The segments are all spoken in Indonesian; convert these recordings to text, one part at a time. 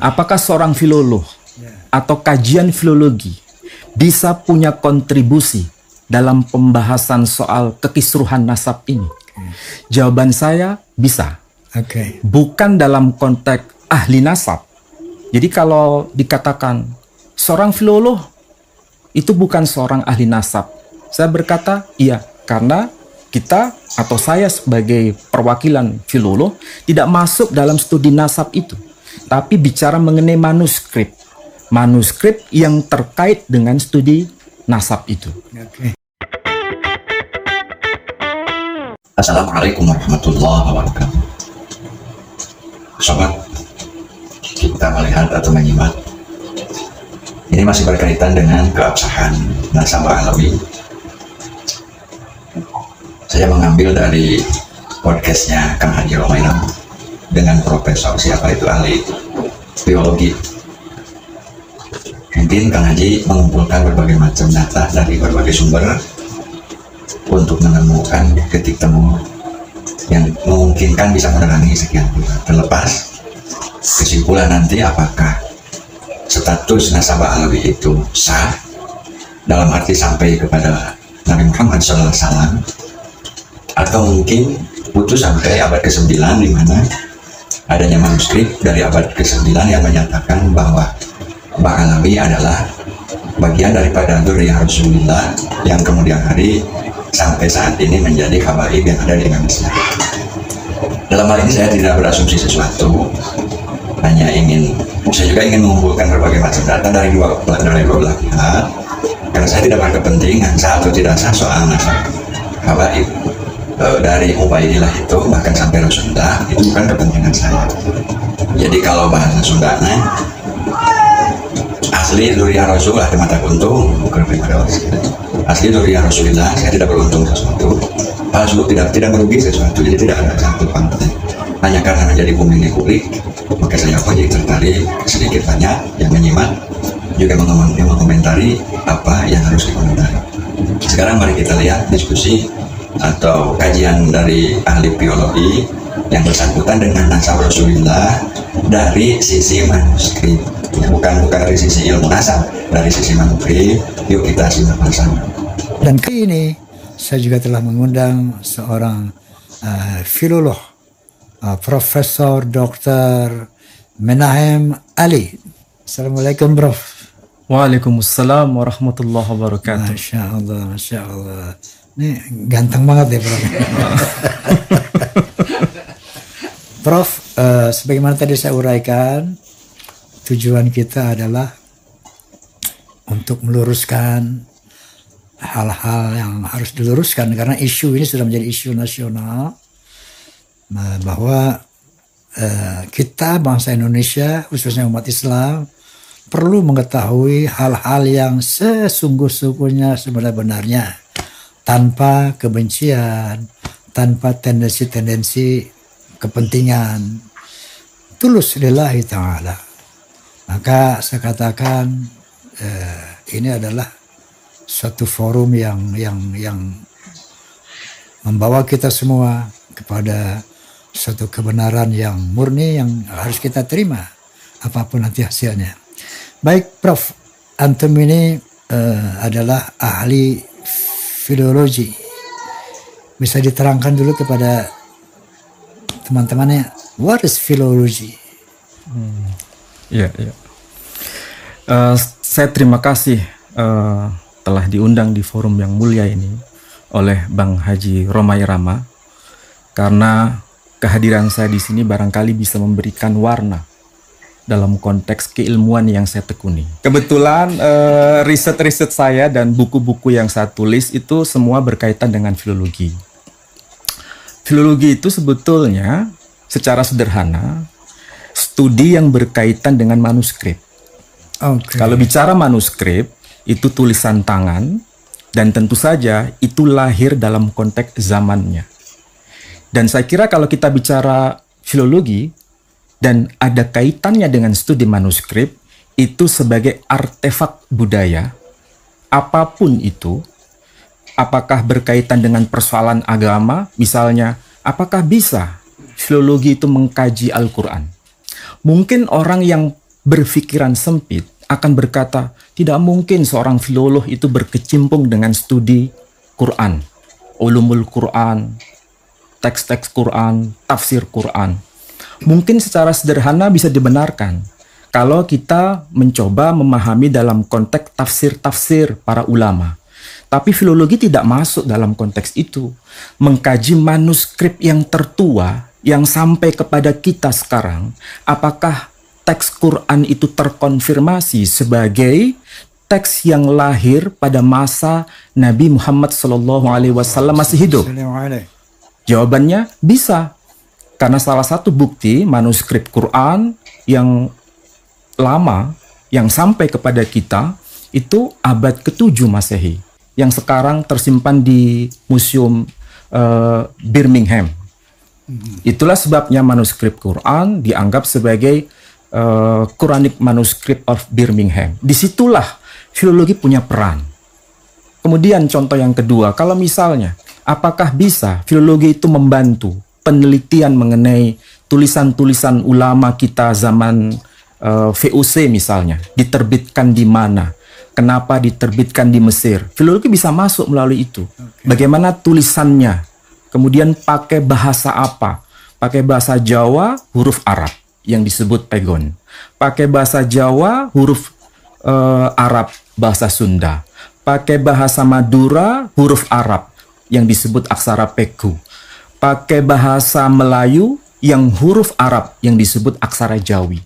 Apakah seorang filolog atau kajian filologi bisa punya kontribusi dalam pembahasan soal kekisruhan nasab ini? Jawaban saya bisa. Bukan dalam konteks ahli nasab. Jadi kalau dikatakan seorang filolog itu bukan seorang ahli nasab, saya berkata iya, karena kita atau saya sebagai perwakilan filolog tidak masuk dalam studi nasab itu, tapi bicara mengenai manuskrip yang terkait dengan studi nasab itu. Assalamualaikum warahmatullahi wabarakatuh. Sobat, kita melihat atau menyimak, ini masih berkaitan dengan keabsahan nasabah alawi. Saya mengambil dari podcastnya Kang Haji Romairama dengan profesor siapa itu ahli biologi. Mungkin Kang Haji mengumpulkan berbagai macam data dari berbagai sumber untuk menemukan titik temu yang memungkinkan bisa menerangi sekian bulan. Terlepas kesimpulan nanti apakah status nasabah alawi itu sah dalam arti sampai kepada Nabi Muhammad SAW, atau mungkin putus sampai abad ke-9 di mana adanya manuskrip dari abad ke-9 yang menyatakan bahwa Mbah Alawi adalah bagian daripada dzurriyyah Rasulullah yang kemudian hari sampai saat ini menjadi habaib yang ada di Indonesia. Dalam hal ini saya tidak berasumsi sesuatu, hanya saya juga ingin mengumpulkan berbagai macam data dari dua belah pihak, karena saya tidak berkepentingan sah atau tidak sah soal nasab habaib dari Ubaidillah itu bahkan sampai Rasulullah, itu bukan kepentingan saya. Jadi kalau bahasa Sundana, asli dzurriyyah Rasulullah di mata untung, bukan pribadi asli dzurriyyah Rasulullah, saya tidak beruntung sesuatu, palsu tidak merugi sesuatu, jadi tidak ada satu pantai. Hanya karena menjadi pemilik publik, maka saya jadi tertarik sedikit banyak yang menyimak, juga mengomentari apa yang harus dikomentari. Sekarang mari kita lihat diskusi atau kajian dari ahli biologi yang bersangkutan dengan nasab Rasulullah dari sisi manuskrip, bukan dari sisi ilmu nasab, dari sisi manuskrip. Yuk kita simak bersama. Dan kali ini saya juga telah mengundang seorang filolog, Profesor Dr. Menahem Ali. Assalamualaikum, Prof. Waalaikumsalam warahmatullahi wabarakatuh. Masya Allah. Ini ganteng banget ya, Prof. Prof, sebagaimana tadi saya uraikan, tujuan kita adalah untuk meluruskan hal-hal yang harus diluruskan, karena isu ini sudah menjadi isu nasional, bahwa kita bangsa Indonesia, khususnya umat Islam, perlu mengetahui hal-hal yang sesungguh-sungguhnya sebenarnya, tanpa kebencian, tanpa tendensi-tendensi kepentingan, tulus lillahi ta'ala. Maka saya katakan ini adalah suatu forum yang membawa kita semua kepada suatu kebenaran yang murni yang harus kita terima apapun nanti hasilnya. Baik, Prof, antum ini adalah ahli filologi. Bisa diterangkan dulu kepada teman-temannya, what is philology? Iya. Saya terima kasih telah diundang di forum yang mulia ini oleh Bang Haji Romairama, karena kehadiran saya di sini barangkali bisa memberikan warna dalam konteks keilmuan yang saya tekuni. Kebetulan riset-riset saya dan buku-buku yang saya tulis itu semua berkaitan dengan filologi. Filologi itu sebetulnya secara sederhana studi yang berkaitan dengan manuskrip. Kalau bicara manuskrip, itu tulisan tangan, dan tentu saja itu lahir dalam konteks zamannya. Dan saya kira kalau kita bicara filologi dan ada kaitannya dengan studi manuskrip, itu sebagai artefak budaya, apapun itu, apakah berkaitan dengan persoalan agama, misalnya, apakah bisa filologi itu mengkaji Al-Quran? Mungkin orang yang berpikiran sempit akan berkata, tidak mungkin seorang filolog itu berkecimpung dengan studi Quran, ulumul Quran, teks-teks Quran, tafsir Quran. Mungkin secara sederhana bisa dibenarkan kalau kita mencoba memahami dalam konteks tafsir-tafsir para ulama. Tapi filologi tidak masuk dalam konteks itu. Mengkaji manuskrip yang tertua yang sampai kepada kita sekarang, apakah teks Quran itu terkonfirmasi sebagai teks yang lahir pada masa Nabi Muhammad SAW masih hidup? Jawabannya bisa. Karena salah satu bukti manuskrip Quran yang lama yang sampai kepada kita itu abad ke-7 Masehi yang sekarang tersimpan di Museum Birmingham. Itulah sebabnya manuskrip Quran dianggap sebagai Quranic Manuscript of Birmingham. Disitulah filologi punya peran. Kemudian contoh yang kedua, kalau misalnya apakah bisa filologi itu membantu penelitian mengenai tulisan-tulisan ulama kita zaman VOC misalnya, diterbitkan di mana, kenapa diterbitkan di Mesir. Filologi bisa masuk melalui itu. Bagaimana tulisannya, kemudian pakai bahasa apa? Pakai bahasa Jawa, huruf Arab yang disebut pegon. Pakai bahasa Jawa, huruf Arab, bahasa Sunda. Pakai bahasa Madura, huruf Arab yang disebut aksara pegu. Pakai bahasa Melayu yang huruf Arab yang disebut aksara Jawi.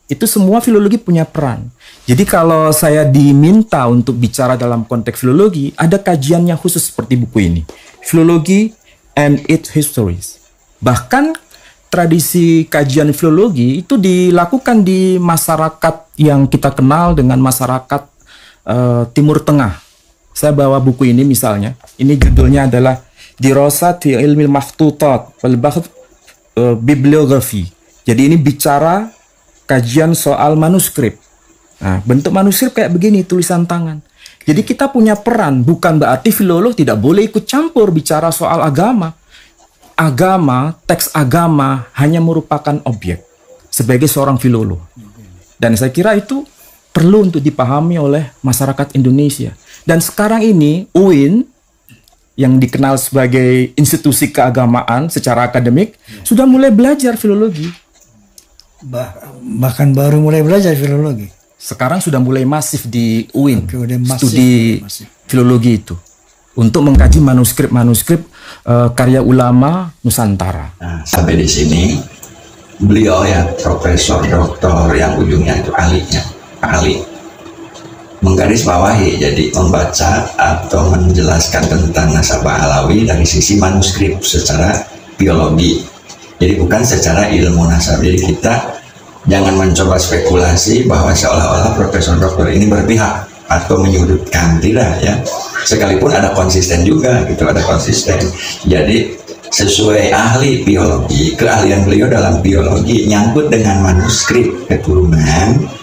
Itu semua filologi punya peran. Jadi kalau saya diminta untuk bicara dalam konteks filologi, ada kajiannya khusus seperti buku ini. Filology and its Histories. Bahkan tradisi kajian filologi itu dilakukan di masyarakat yang kita kenal dengan masyarakat Timur Tengah. Saya bawa buku ini misalnya. Ini judulnya adalah Dirasat fi Ilmil Makhtutat wal Bahth Bibliografi. Jadi ini bicara kajian soal manuskrip. Nah, bentuk manuskrip kayak begini, tulisan tangan. Jadi kita punya peran, bukan berarti filolog tidak boleh ikut campur bicara soal agama. Agama, teks agama hanya merupakan objek sebagai seorang filolog. Dan saya kira itu perlu untuk dipahami oleh masyarakat Indonesia. Dan sekarang ini UIN yang dikenal sebagai institusi keagamaan secara akademik sudah mulai belajar filologi. Bahkan baru mulai belajar filologi. Sekarang sudah mulai masif di UIN, Masif. filologi itu untuk mengkaji manuskrip-manuskrip karya ulama Nusantara. Nah, sampai di sini beliau ya profesor doktor yang ujungnya itu ahli menggarisbawahi, jadi membaca atau menjelaskan tentang nasabah alawi dari sisi manuskrip secara biologi. Jadi bukan secara ilmu nasab. Jadi kita jangan mencoba spekulasi bahwa seolah-olah profesor doktor ini berpihak atau menyudutkan, tidak ya. Sekalipun ada konsisten juga gitu, ada konsisten. Jadi sesuai ahli biologi, keahlian beliau dalam biologi nyangkut dengan manuskrip keturunan.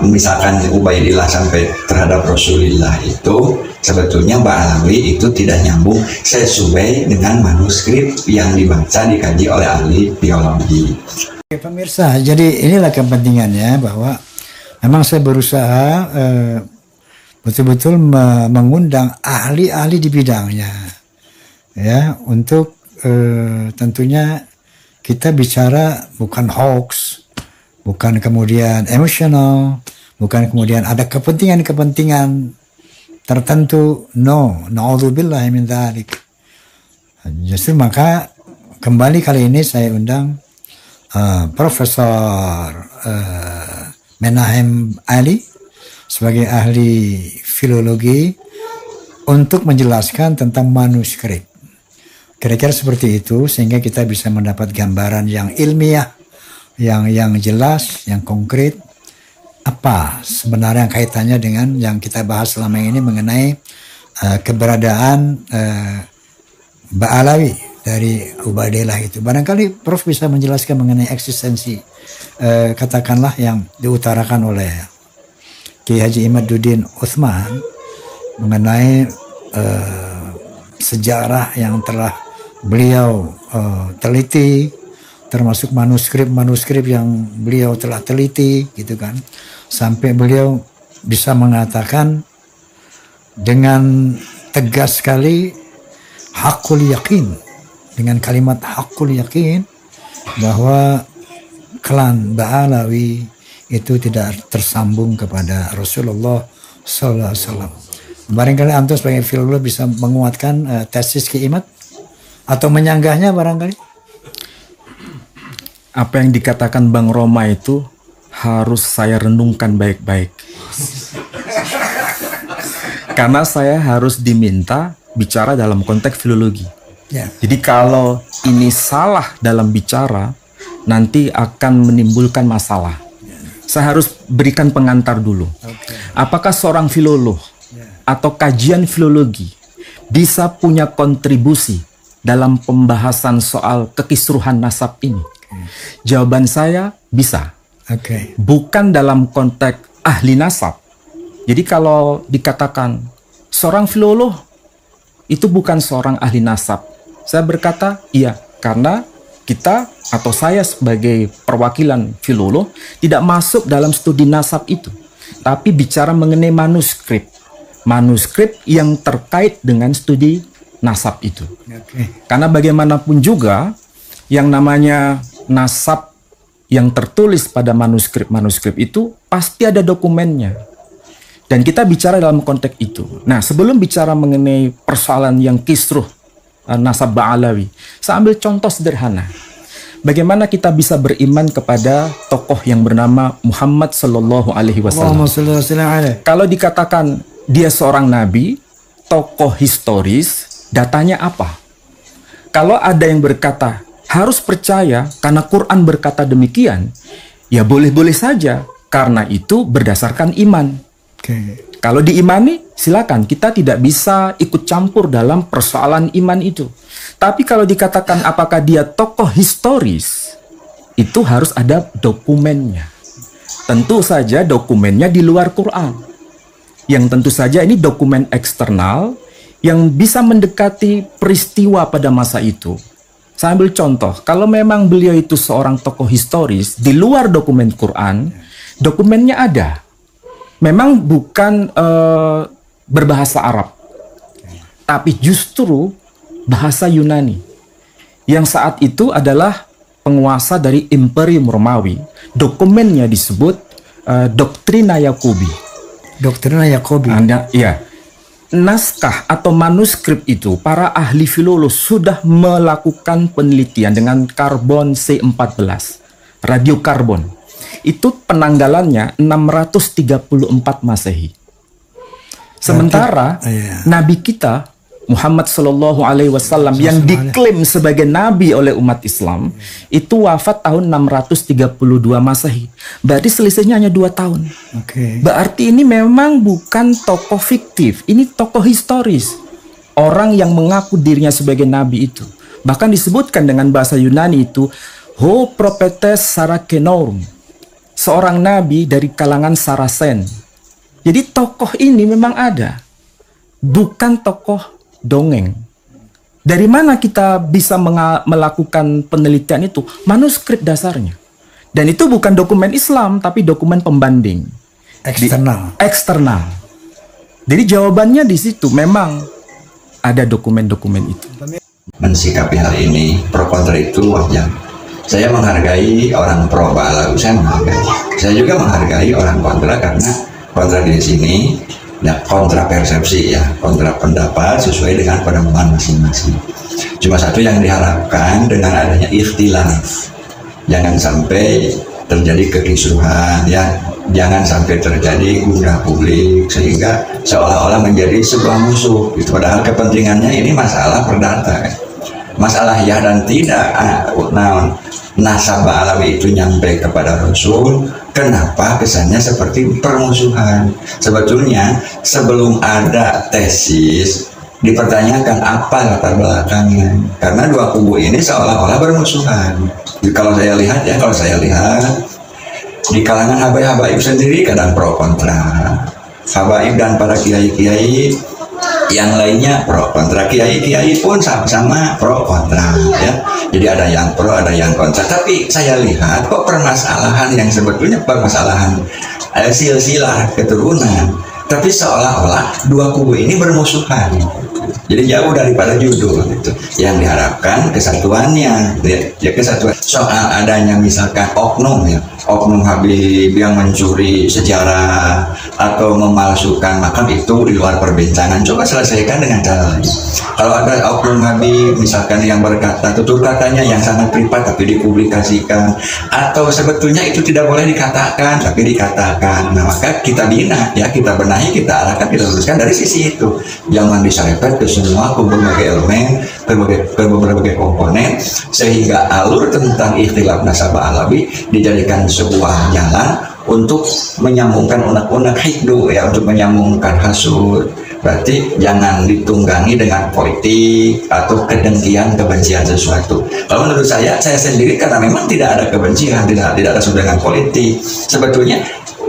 Misalkan Ubaidillah sampai terhadap Rasulullah itu sebetulnya Mbak Alawi itu tidak nyambung sesuai dengan manuskrip yang dibaca dikaji oleh ahli biologi. Oke, pemirsa, jadi inilah kepentingannya bahwa memang saya berusaha betul-betul mengundang ahli-ahli di bidangnya ya, untuk tentunya kita bicara bukan hoax, bukan kemudian emosional, bukan kemudian ada kepentingan-kepentingan tertentu. No, na'udzubillahi min dzalik. Justru maka kembali kali ini saya undang Profesor Menahem Ali sebagai ahli filologi untuk menjelaskan tentang manuskrip. Kira-kira seperti itu sehingga kita bisa mendapat gambaran yang ilmiah, yang jelas, yang konkret, apa sebenarnya kaitannya dengan yang kita bahas selama ini mengenai keberadaan Mbak Alawi dari Ubaidillah itu. Barangkali Prof bisa menjelaskan mengenai eksistensi katakanlah yang diutarakan oleh Kiai Haji Imaduddin Utsman mengenai sejarah yang telah beliau teliti, termasuk manuskrip yang beliau telah teliti gitu kan, sampai beliau bisa mengatakan dengan tegas sekali hakul yakin, dengan kalimat hakul yakin bahwa klan Ba'alawi itu tidak tersambung kepada Rasulullah Sallallahu Alaihi Wasallam. Barangkali antum sebagai filolog bisa menguatkan tesis Ki Imad atau menyanggahnya barangkali. Apa yang dikatakan Bang Roma itu harus saya renungkan baik-baik. Karena saya harus diminta bicara dalam konteks filologi. Ya. Jadi kalau ini salah dalam bicara, nanti akan menimbulkan masalah. Saya harus berikan pengantar dulu. Apakah seorang filolog atau kajian filologi bisa punya kontribusi dalam pembahasan soal kekisruhan nasab ini? Jawaban saya bisa. Bukan dalam konteks ahli nasab. Jadi kalau dikatakan seorang filolog itu bukan seorang ahli nasab, saya berkata iya, karena kita atau saya sebagai perwakilan filolog tidak masuk dalam studi nasab itu, tapi bicara mengenai manuskrip yang terkait dengan studi nasab itu. Karena bagaimanapun juga yang namanya nasab yang tertulis pada manuskrip itu pasti ada dokumennya. Dan kita bicara dalam konteks itu. Nah, sebelum bicara mengenai persoalan yang kisruh nasab Ba'alawi, saya ambil contoh sederhana. Bagaimana kita bisa beriman kepada tokoh yang bernama Muhammad Sallallahu Alaihi Wasallam? Kalau dikatakan dia seorang nabi, tokoh historis, datanya apa? Kalau ada yang berkata harus percaya karena Quran berkata demikian, ya boleh-boleh saja, karena itu berdasarkan iman. Kalau diimani, silakan, kita tidak bisa ikut campur dalam persoalan iman itu. Tapi kalau dikatakan apakah dia tokoh historis, itu harus ada dokumennya. Tentu saja dokumennya di luar Quran. Yang tentu saja ini dokumen eksternal yang bisa mendekati peristiwa pada masa itu. Saya ambil contoh, kalau memang beliau itu seorang tokoh historis di luar dokumen Quran, dokumennya ada. Memang bukan berbahasa Arab, tapi justru bahasa Yunani, yang saat itu adalah penguasa dari Imperium Romawi. Dokumennya disebut Doctrina Jacobi. Doctrina Jacobi. Ya, naskah atau manuskrip itu para ahli filolog sudah melakukan penelitian dengan karbon C14, radiokarbon. Itu penanggalannya 634 Masehi. Sementara Nabi kita Muhammad Sallallahu Alaihi Wasallam yang diklaim sebagai Nabi oleh umat Islam itu wafat tahun 632 Masehi. Berarti selisihnya hanya 2 tahun. Berarti ini memang bukan tokoh fiktif, ini tokoh historis. Orang yang mengaku dirinya sebagai Nabi itu. Bahkan disebutkan dengan bahasa Yunani itu Ho Propetes Sarakenorum, seorang nabi dari kalangan Sarasen. Jadi tokoh ini memang ada, bukan tokoh dongeng. Dari mana kita bisa melakukan penelitian itu? Manuskrip dasarnya. Dan itu bukan dokumen Islam, tapi dokumen pembanding. Eksternal. Jadi jawabannya di situ, memang ada dokumen-dokumen itu. Mensikapi hal ini, pro kontra itu wajar. Saya menghargai orang pro Ba'alawi, saya menghargai. Saya juga menghargai orang kontra, karena kontra di sini ya kontra persepsi, ya kontra pendapat sesuai dengan penemuan masing-masing. Cuma satu yang diharapkan dengan adanya ikhtilaf, jangan sampai terjadi kekisruhan, ya jangan sampai terjadi gundah publik sehingga seolah-olah menjadi sebuah musuh. Itu padahal kepentingannya ini masalah perdata, kan? Masalah ya dan tidak. Nasab Ba'alawi itu nyampe kepada Rasul, kenapa kesannya seperti permusuhan? Sebetulnya sebelum ada tesis dipertanyakan apa latar belakangnya, karena dua kubu ini seolah-olah bermusuhan. Kalau saya lihat di kalangan habaib sendiri kadang pro kontra. Habaib dan para kiai-kiai yang lainnya pro kontra, kiai pun sama-sama pro kontra ya. Jadi ada yang pro, ada yang kontra. Tapi saya lihat kok permasalahan yang sebetulnya permasalahan silsilah keturunan, tapi seolah-olah dua kubu ini bermusuhan. Jadi jauh daripada judul gitu. Yang diharapkan kesatuannya, ya kesatuan. Soal adanya misalkan oknum ya, oknum Habib yang mencuri sejarah atau memalsukan makam, itu di luar perbincangan. Coba selesaikan dengan cara lain. Kalau ada oknum Habib misalkan yang berkata tutur katanya yang sangat privat tapi dipublikasikan, atau sebetulnya itu tidak boleh dikatakan tapi dikatakan, nah maka kita bina ya, kita benahi, kita arahkan, kita luruskan dari sisi itu. Jangan diserempet ke semua, ke berbagai elemen, ke berbagai komponen, sehingga alur tentang ikhtilaf nasabah alawi dijadikan sebuah jalan untuk menyambungkan unek-unek hikdu ya, untuk menyambungkan hasud. Berarti jangan ditunggangi dengan politik atau kedengkian, kebencian sesuatu. Kalau menurut saya sendiri karena memang tidak ada kebencian, tidak ada sesuatu dengan politik. Sebetulnya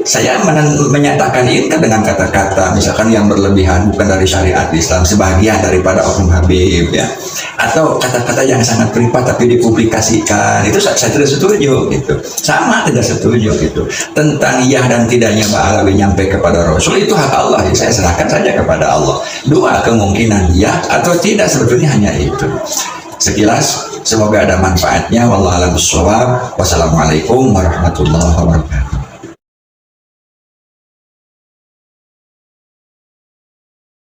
saya menyatakan ini kan dengan kata-kata misalkan yang berlebihan, bukan dari syariat Islam, sebagian daripada oknum Habib ya, atau kata-kata yang sangat privat tapi dipublikasikan, itu saya tidak setuju gitu. Sama tidak setuju gitu. Tentang iya dan tidaknya Mbak Alawi nyampe kepada Rasul, itu hak Allah ya, saya serahkan saja kepada Allah. Dua kemungkinan ya atau tidak, sebetulnya hanya itu. Sekilas, semoga ada manfaatnya. Wallahu a'lam bishawab. Wassalamualaikum warahmatullahi wabarakatuh.